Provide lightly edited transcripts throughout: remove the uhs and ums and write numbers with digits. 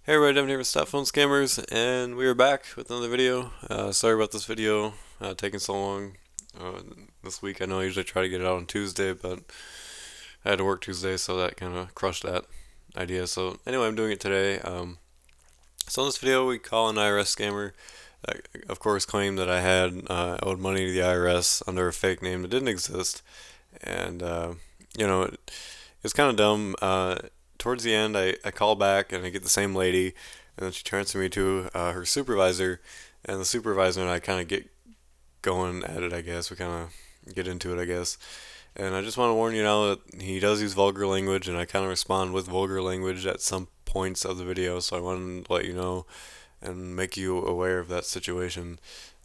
Hey everybody, Devin here with Stop Phone Scammers, and we are back with another video. Sorry about this video taking so long uh, this week. I know I usually try to get it out on Tuesday, but I had to work Tuesday, so that kind of crushed that idea. So anyway, I'm doing it today. So in this video, we call an IRS scammer. Of course, claimed that I had owed money to the IRS under a fake name that didn't exist, and you know, it's kind of dumb. Towards the end, I call back and I get the same lady, and then she transfers me to her supervisor, and the supervisor and I kind of get going at it, I guess. We kind of get into it, I guess. And I just want to warn you now that he does use vulgar language, and I kind of respond with vulgar language at some points of the video, so I wanted to let you know and make you aware of that situation.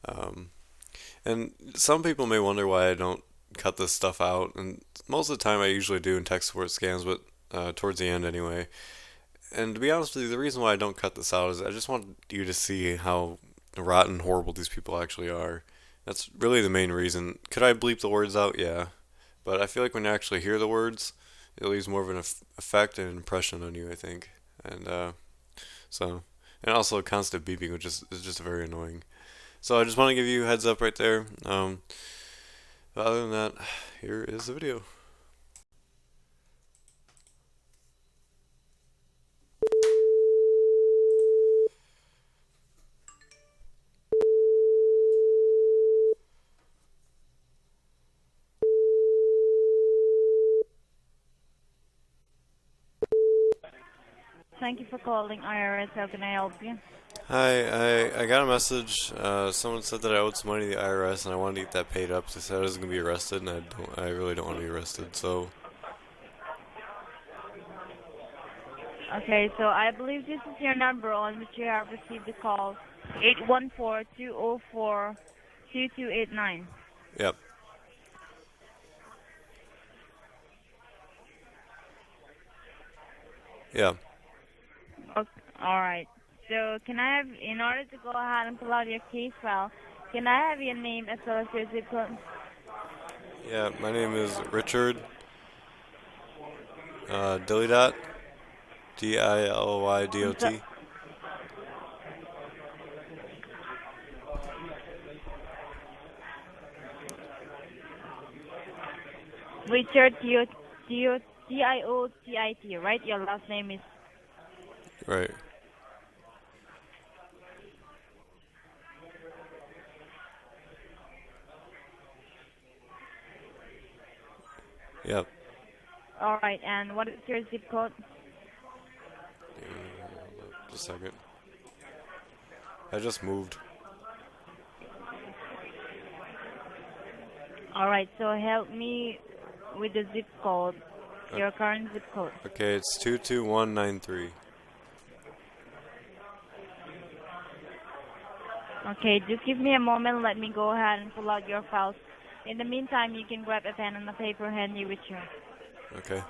Um, and some people may wonder why I don't cut this stuff out, and most of the time I usually do in tech support scams, but towards the end anyway. And to be honest with you, the reason why I don't cut this out is I just want you to see how rotten, horrible these people actually are. That's really the main reason. Could I bleep the words out? Yeah. But I feel like when you actually hear the words, it leaves more of an effect and impression on you, I think. And so, and also constant beeping, which is just very annoying. So I just want to give you a heads up right there. But other than that, here is the video. Thank you for calling IRS. How can I help you? Hi, I got a message. Someone said that I owed some money to the IRS and I wanted to get that paid up. They said I was gonna be arrested, and I really don't want to be arrested. So, Okay, so I believe this is your number on which you have received the call. 814-204-2289. yep, yeah, Okay, alright. So can I have, in order to go ahead and pull out your case file, can I have your name as well as your zip code? yeah. My name is Richard Dillydot, I'm so, Dilydot. Richard T-I-O-T-I-T, right? Your last name is... Right. Yep. Alright, and what is your zip code? Just a second. I just moved. Alright, so help me with the zip code, your current zip code. Okay, it's 22193. Okay, just give me a moment. Let me go ahead and pull out your files. In the meantime, you can grab a pen and a paper handy with you. Okay.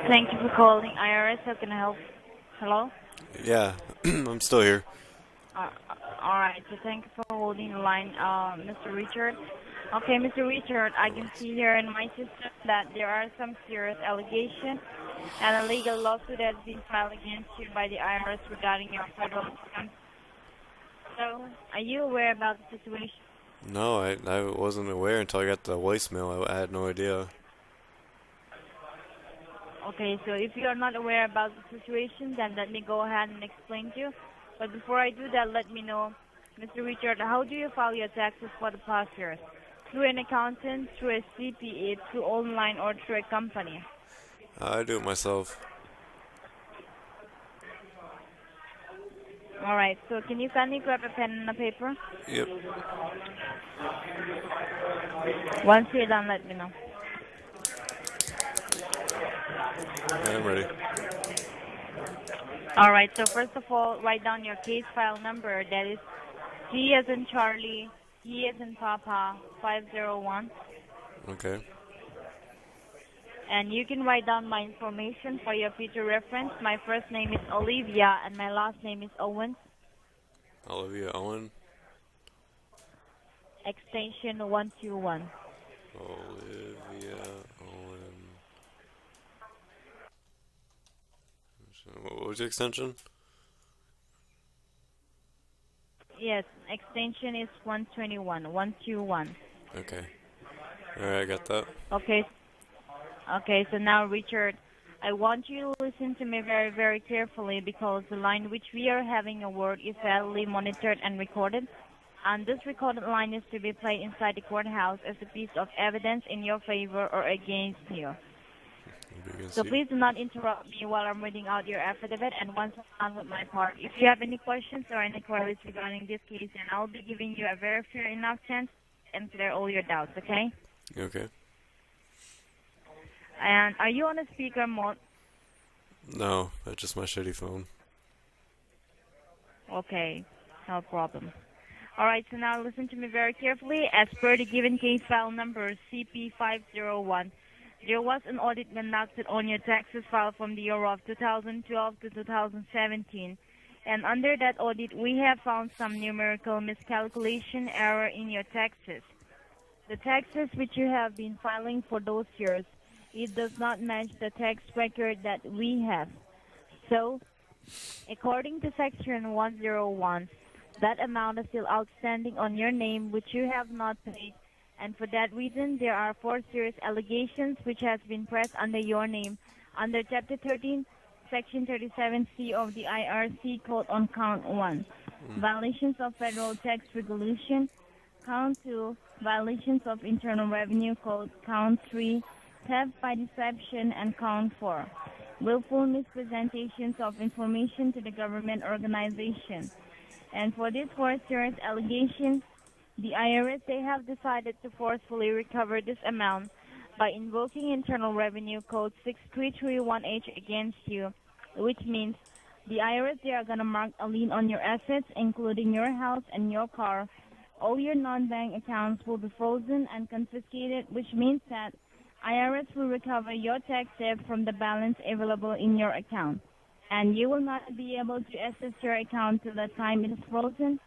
Thank you for calling IRS. How can I help? Hello? Yeah, I'm still here. Uh, Alright, so thank you for holding the line, Mr. Richard. Okay, Mr. Richard, I can see here in my system that there are some serious allegations and a legal lawsuit has been filed against you by the IRS regarding your federal income. So, are you aware about the situation? No, I wasn't aware until I got the voicemail. I had no idea. Okay, so if you are not aware about the situation, then let me go ahead and explain to you. But before I do that, let me know, Mr. Richard, how do you file your taxes for the past years? Through an accountant, through a CPA, through online, or through a company? I do it myself. All right. So can you kindly grab a pen and a paper? Yep. Once you're done, let me know. I'm ready. All right. So first of all, write down your case file number. That is C as in Charlie, T as in Papa, 501. Okay. And you can write down my information for your future reference. My first name is Olivia, and my last name is Owen. Olivia Owen. Extension 121. Olivia Owen. What was the extension? Yes, extension is 121, 121. Okay. Alright, I got that. Okay. Okay, so now, Richard, I want you to listen to me very, very carefully because the line which we are having a word is heavily monitored and recorded. And this recorded line is to be played inside the courthouse as a piece of evidence in your favor or against you. So please do not interrupt me while I'm reading out your affidavit, and once I'm done with my part, if you have any questions or any queries regarding this case, then I'll be giving you a very fair enough chance and clear all your doubts, okay? Okay. And are you on a speaker mode? No, that's just my shitty phone. Okay, no problem. All right, so now listen to me very carefully. As per the given case file number CP501, there was an audit conducted on your taxes filed from the year of 2012 to 2017. And under that audit, we have found some numerical miscalculation error in your taxes. The taxes which you have been filing for those years, it does not match the tax record that we have. So, according to Section 101, that amount is still outstanding on your name, which you have not paid. And for that reason, there are 4 serious allegations which has been pressed under your name under Chapter 13, Section 37C of the IRC Code on Count 1, violations of federal tax regulation. Count 2, violations of Internal Revenue Code. Count 3, theft by deception. And Count 4, willful mispresentations of information to the government organization. And for these 4 serious allegations, the IRS, they have decided to forcefully recover this amount by invoking Internal Revenue Code 6331H against you, which means the IRS, they are going to mark a lien on your assets, including your house and your car. All your non-bank accounts will be frozen and confiscated, which means that IRS will recover your tax debt from the balance available in your account. And you will not be able to access your account till the time it is frozen.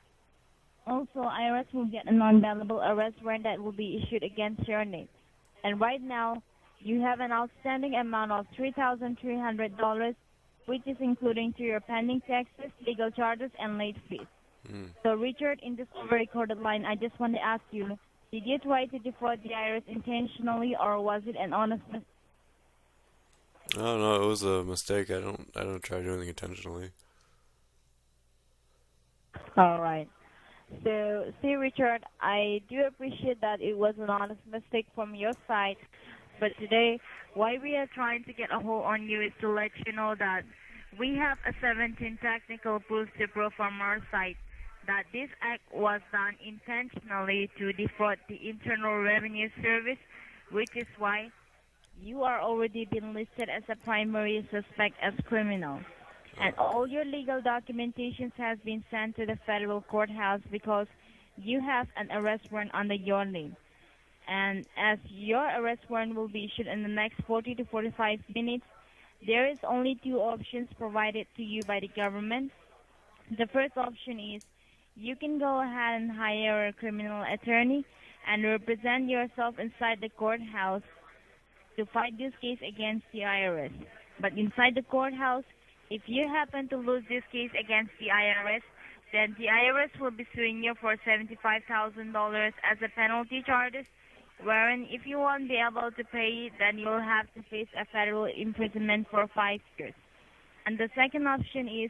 Also, IRS will get a non-bailable arrest warrant that will be issued against your name. And right now, you have an outstanding amount of $3,300, which is including to your pending taxes, legal charges, and late fees. So, Richard, in this over-recorded line, I just want to ask you, did you try to defraud the IRS intentionally, or was it an honest mistake? No, it was a mistake. I don't try to do anything intentionally. All right. So, see, Richard, I do appreciate that it was an honest mistake from your side, but today, why we are trying to get a hold on you is to let you know that we have a 17 technical proofs to prove from our side that this act was done intentionally to defraud the Internal Revenue Service, which is why you are already been listed as a primary suspect as criminal. And all your legal documentations has been sent to the federal courthouse because you have an arrest warrant under your name. And as your arrest warrant will be issued in the next 40 to 45 minutes, there is only 2 options provided to you by the government. The first option is you can go ahead and hire a criminal attorney and represent yourself inside the courthouse to fight this case against the IRS. But inside the courthouse, if you happen to lose this case against the IRS, then the IRS will be suing you for $75,000 as a penalty charges, wherein if you won't be able to pay it, then you will have to face a federal imprisonment for 5 years. And the second option is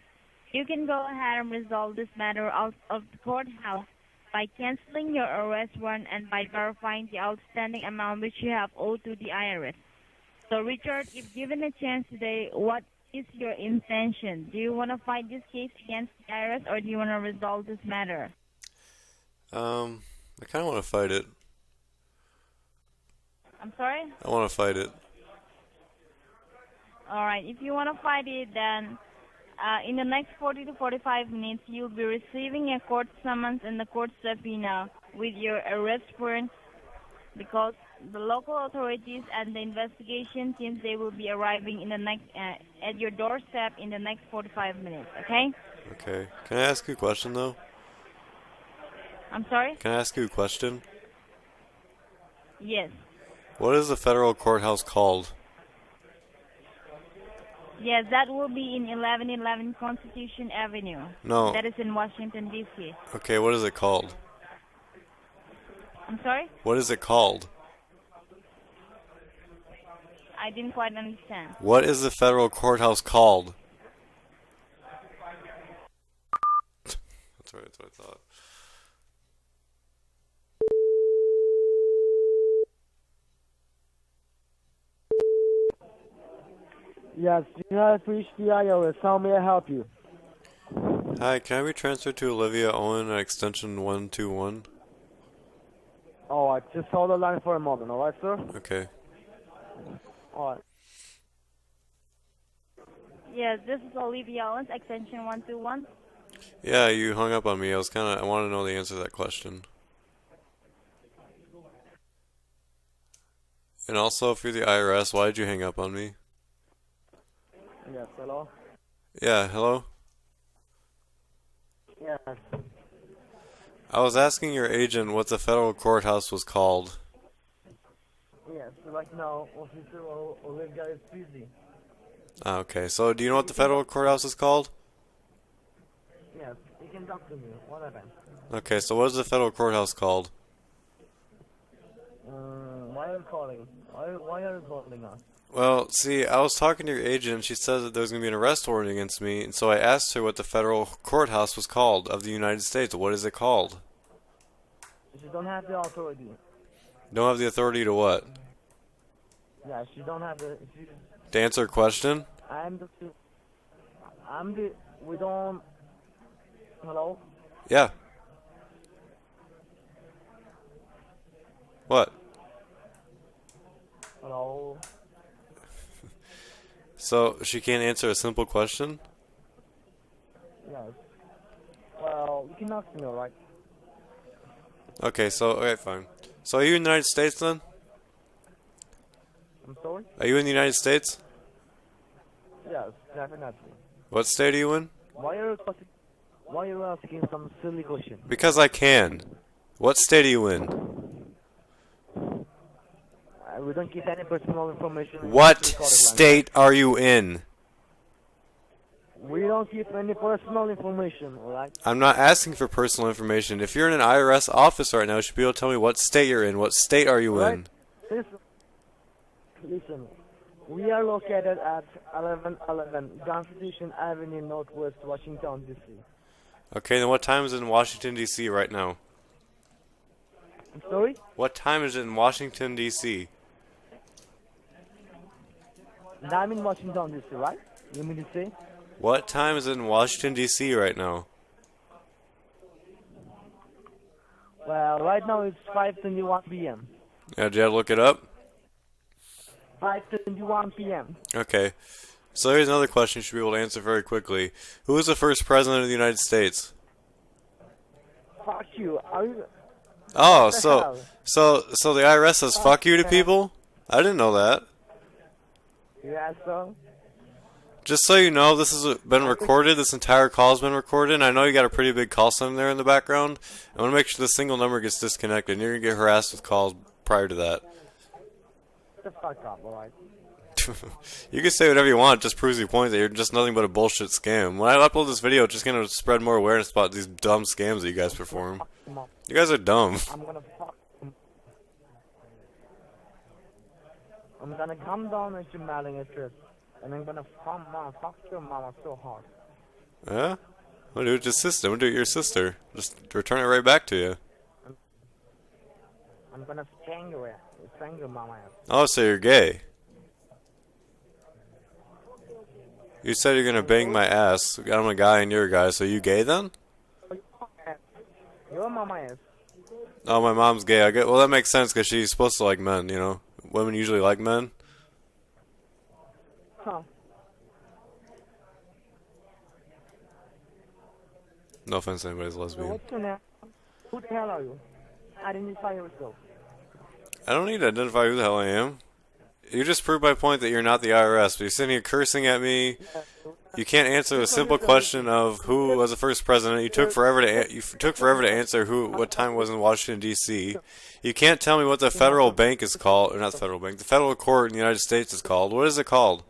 you can go ahead and resolve this matter out of the courthouse by canceling your arrest warrant and by verifying the outstanding amount which you have owed to the IRS. So, Richard, if given a chance today, what is your intention? Do you want to fight this case against the IRS or do you want to resolve this matter? I kind of want to fight it. I'm sorry? I want to fight it. Alright, if you want to fight it, then in the next 40 to 45 minutes, you'll be receiving a court summons and the court subpoena with your arrest warrant, because the local authorities and the investigation teams, they will be arriving in the next at your doorstep in the next 45 minutes, okay? Okay. Can I ask you a question, though? I'm sorry? Can I ask you a question? Yes. What is the federal courthouse called? Yes, that will be in 1111 Constitution Avenue. No. That is in Washington, D.C. Okay, what is it called? I'm sorry? What is it called? I didn't quite understand. What is the federal courthouse called? That's right, that's what I thought. Yes, you have reached the IRS. How may I help you? Hi, can I be transferred to Olivia Owen at extension 121? Alright, just hold the line for a moment, alright, sir? Okay. Alright. Yes, this is Olivia Owen, extension 121. Yeah, you hung up on me. I want to know the answer to that question. And also, if you're the IRS, why did you hang up on me? Yes, hello? Yeah, hello? Yes. I was asking your agent what the federal courthouse was called. Yes, right now, Officer Olivia is busy. Ah, okay, so do you know what the federal courthouse is called? Yes, you can talk to me, whatever. Okay, so what is the federal courthouse called? Why are you calling? Why are you calling us? Well, see, I was talking to your agent, and she said that there was going to be an arrest warrant against me, and so I asked her what the federal courthouse was called of the United States. What is it called? She don't have the authority. Don't have the authority to what? Yeah, she don't have the... To answer a question? We don't... Hello? Yeah. What? Hello? So, she can't answer a simple question? Yes. Well, you can ask me, alright? Okay, fine. So, are you in the United States then? I'm sorry? Are you in the United States? Yes, definitely. What state are you in? Why are you asking some silly question? Because I can. What state are you in? We don't give any personal information. What state are you in? We don't give any personal information, alright? I'm not asking for personal information. If you're in an IRS office right now, you should be able to tell me what state you're in. What state are you in? Listen, we are located at 1111 Constitution Avenue, Northwest, Washington, D.C. Okay, then what time is it in Washington, D.C. right now? I'm sorry? What time is it in Washington, D.C.? I'm in Washington, D.C., right? You mean to say? What time is it in Washington, D.C. right now? Well, right now it's 5:21 p.m. Yeah, did you have to look it up? 5:21 p.m. Okay. So here's another question you should be able to answer very quickly. Who was the first president of the United States? Fuck you. Are you... Oh, so the IRS says fuck you to people? I didn't know that. Yeah, so? Just so you know, this has been recorded. This entire call has been recorded. And I know you got a pretty big call center there in the background. I want to make sure the single number gets disconnected. And you're going to get harassed with calls prior to that. Shut the fuck up, alright? You can say whatever you want. It just proves your point that you're just nothing but a bullshit scam. When I upload this video, it's just going to spread more awareness about these dumb scams that you guys perform. You guys are dumb. I'm gonna fuck him. I'm gonna come down at your mailing address, and I'm gonna fuck your mama so hard. Yeah? I'm going to do it to sister. I'm going to do it to your sister. Just return it right back to you. I'm gonna spank your mama ass. Oh, so you're gay. You said you're gonna bang my ass. I'm a guy and you're a guy, so you gay then? Your mama is. Oh, my mom's gay. I get. Well, that makes sense because she's supposed to like men. You know, women usually like men. Huh. No offense to anybody's So lesbian. what's your name? Who the hell are you? Identify yourself. I don't need to identify who the hell I am. You just proved my point that you're not the IRS. But you're sitting here cursing at me. You can't answer the simple question of who was the first president. You took forever to answer what time it was in Washington D.C. You can't tell me what the federal bank is called, or not the federal bank. The federal court in the United States is called. What is it called?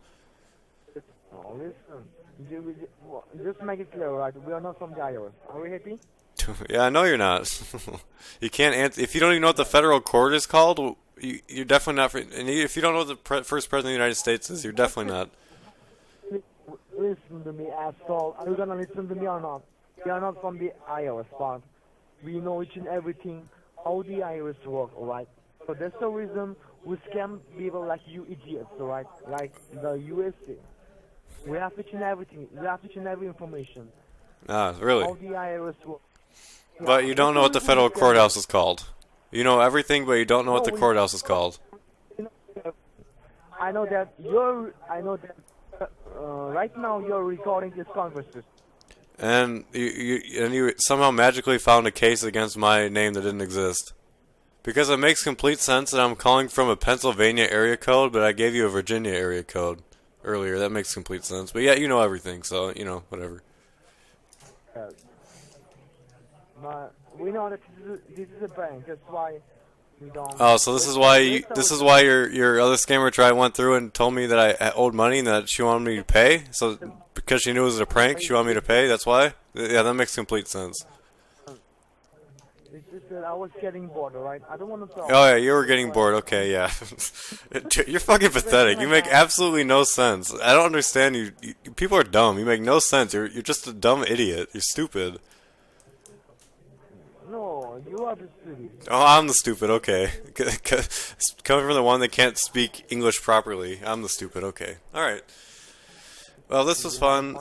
Oh, listen. Just make it clear, right? We are not from the IRS. Are we happy? Yeah, I know you're not. You can't answer if you don't even know what the federal court is called. You're definitely not. And if you don't know what the first president of the United States is, you're definitely not. Listen to me, asshole. Are you gonna listen to me or not? We are not from the IRS part. We know each and everything how the IRS work, alright? So that's the reason we scam people like you idiots, alright? Like the USA. We have each and everything. We have each and every information. Ah, really? How the IRS work. But you don't know what the federal courthouse is called. You know everything, but you don't know what the courthouse is called. I know that right now you're recording this conversation. And you somehow magically found a case against my name that didn't exist. Because it makes complete sense that I'm calling from a Pennsylvania area code, but I gave you a Virginia area code earlier. That makes complete sense. But yeah, you know everything, so, you know, whatever. But we know that this is a bank. That's why we don't. Oh, so this is why your other scammer went through and told me that I owed money and that she wanted me to pay. So because she knew it was a prank, she wanted me to pay. That's why. Yeah, that makes complete sense. It's just that I was getting bored, alright? I don't want to talk. Oh yeah, you were getting bored. Okay, yeah. You're fucking pathetic. You make absolutely no sense. I don't understand you. People are dumb. You make no sense. You're just a dumb idiot. You're stupid. No, you are the stupid. Oh, I'm the stupid. Okay. Coming from the one that can't speak English properly, I'm the stupid. Okay. All right. Well, this was fun.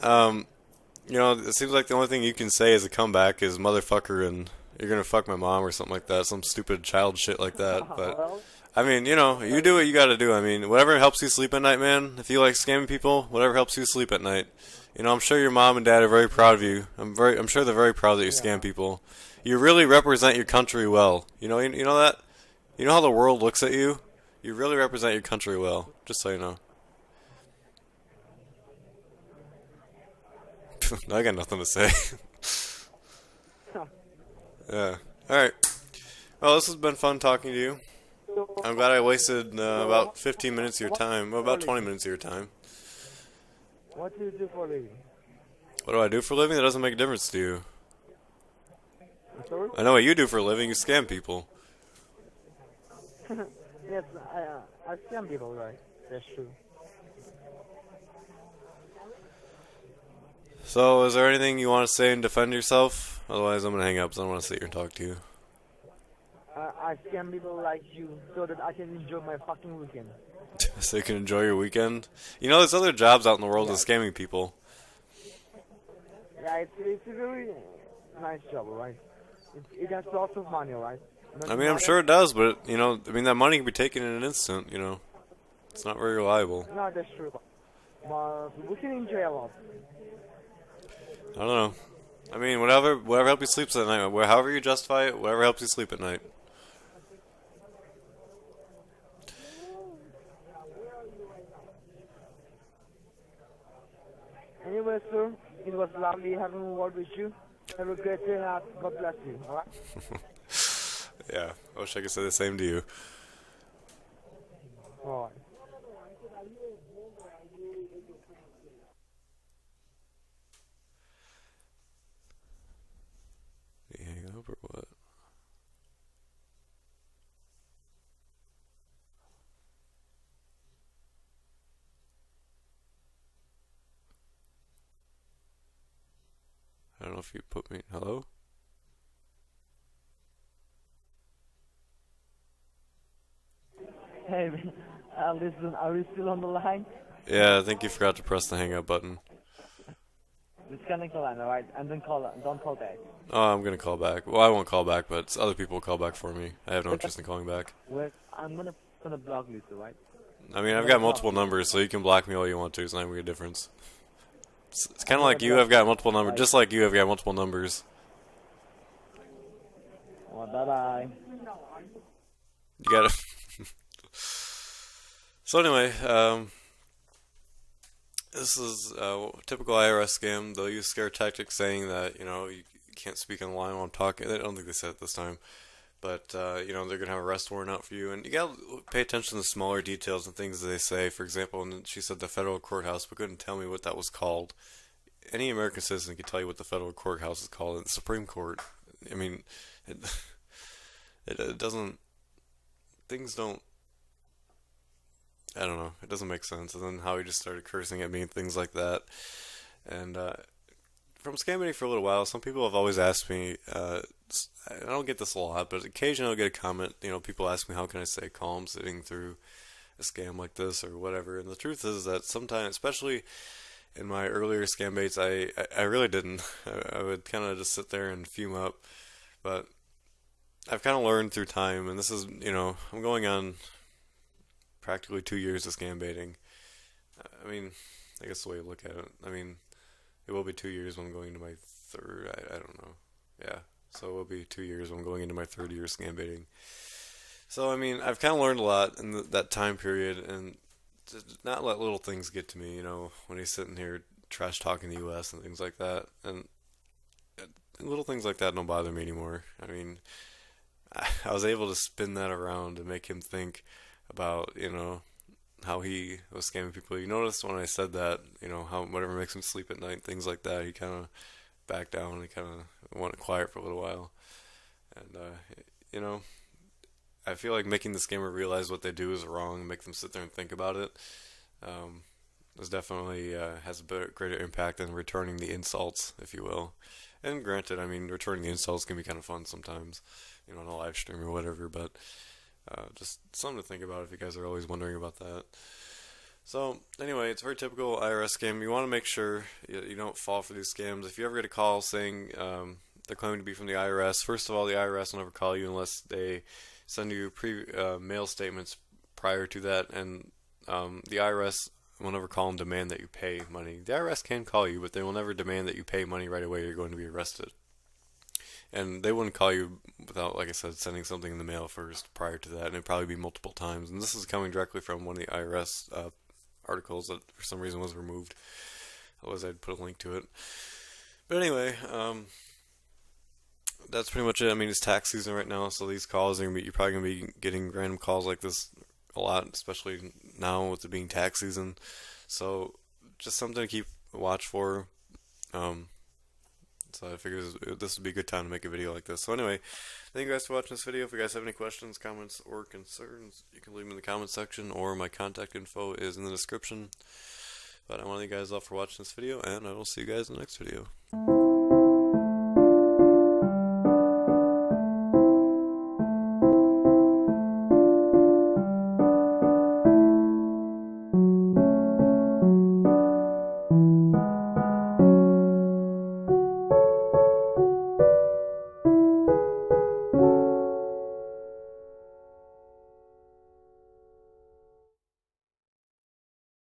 You know, it seems like the only thing you can say as a comeback is motherfucker and you're gonna fuck my mom or something like that, some stupid child shit like that. But I mean, you know, you do what you gotta do. I mean, whatever helps you sleep at night, man. If you like scamming people, whatever helps you sleep at night. You know, I'm sure your mom and dad are very proud of you. I'm sure they're very proud that you scam people. You really represent your country well. You know that? You know how the world looks at you? You really represent your country well. Just so you know. I got nothing to say. Yeah. Alright. Well, this has been fun talking to you. I'm glad I wasted about 15 minutes of your time. Well, about 20 minutes of your time. What do you do for a living? What do I do for a living? That doesn't make a difference to you. Sorry? I know what you do for a living. You scam people. Yes, I scam people, right? That's true. So, is there anything you want to say and defend yourself? Otherwise, I'm going to hang up because I don't want to sit here and talk to you. I scam people like you so that I can enjoy my fucking weekend. So you can enjoy your weekend? You know, there's other jobs out in the world of scamming people. Yeah, it's a very nice job, right? It has lots of money, right? I mean, I'm sure it does, but, you know, I mean, that money can be taken in an instant, you know. It's not very reliable. No, that's true. But we can enjoy a lot. I don't know. I mean, whatever helps you sleep at night, however you justify it, whatever helps you sleep at night. Anyway, sir, it was lovely having a word with you. Have a great day. God bless you. All right? Yeah, I wish I could say the same to you. All right. Did he hang up or what? I don't know if you put me... Hello? Hey, listen, are you still on the line? Yeah, I think you forgot to press the hang up button. Disconnect the line, alright? And then don't call back. Oh, I'm gonna call back. Well, I won't call back, but other people will call back for me. I have no interest in calling back. I'm gonna block you, right? I mean, I've got multiple numbers, so you can block me all you want to. It's not gonna make a difference. It's kind of like you have got multiple numbers, just like you have got multiple numbers. Well, bye-bye. You gotta. So anyway, this is a typical IRS scam. They'll use scare tactics, saying that you can't speak on the line while I'm talking. I don't think they said it this time, but they're gonna have an arrest warrant out for you, and you gotta pay attention to smaller details and things that they say. For example, and she said the federal courthouse, but couldn't tell me what that was called. Any American citizen can tell you what the federal courthouse is called. The Supreme Court. I mean, it doesn't. Things don't. I don't know. It doesn't make sense. And then how he just started cursing at me and things like that. And from scamming for a little while, some people have always asked me. I don't get this a lot, but occasionally I'll get a comment. People ask me, how can I stay calm sitting through a scam like this or whatever. And the truth is that sometimes, especially in my earlier scam baits, I really didn't. I would kind of just sit there and fume up. But I've kind of learned through time, and this is, I'm going on practically 2 years of scam baiting. I mean, I guess the way you look at it. I mean, it will be 2 years when I'm going into my third. I don't know. Yeah, so it will be 2 years when I'm going into my third year of scam baiting. So I mean, I've kind of learned a lot in that time period, and to not let little things get to me. When he's sitting here trash talking the U.S. and things like that, and little things like that don't bother me anymore. I mean, I was able to spin that around and make him think about, how he was scamming people. You noticed when I said that, how whatever makes him sleep at night, things like that, he kind of backed down and kind of went quiet for a little while. And, I feel like making the scammer realize what they do is wrong, make them sit there and think about it, is definitely has a greater impact than returning the insults, if you will. And granted, I mean, returning the insults can be kind of fun sometimes, on a live stream or whatever, but just something to think about if you guys are always wondering about that. So, anyway, it's a very typical IRS scam. You want to make sure you don't fall for these scams. If you ever get a call saying they're claiming to be from the IRS, first of all, the IRS will never call you unless they send you mail statements prior to that, and the IRS will never call and demand that you pay money. The IRS can call you, but they will never demand that you pay money right away or you're going to be arrested. And they wouldn't call you without, like I said, sending something in the mail first prior to that, and it'd probably be multiple times. And this is coming directly from one of the IRS articles that for some reason was removed. Otherwise, I'd put a link to it. But anyway, that's pretty much it. I mean, it's tax season right now, so these calls you're probably gonna be getting random calls like this a lot, especially now with it being tax season. So just something to keep a watch for. So I figured this would be a good time to make a video like this. So anyway, thank you guys for watching this video. If you guys have any questions, comments, or concerns, you can leave them in the comment section, or my contact info is in the description. But I want to thank you guys all for watching this video, and I will see you guys in the next video.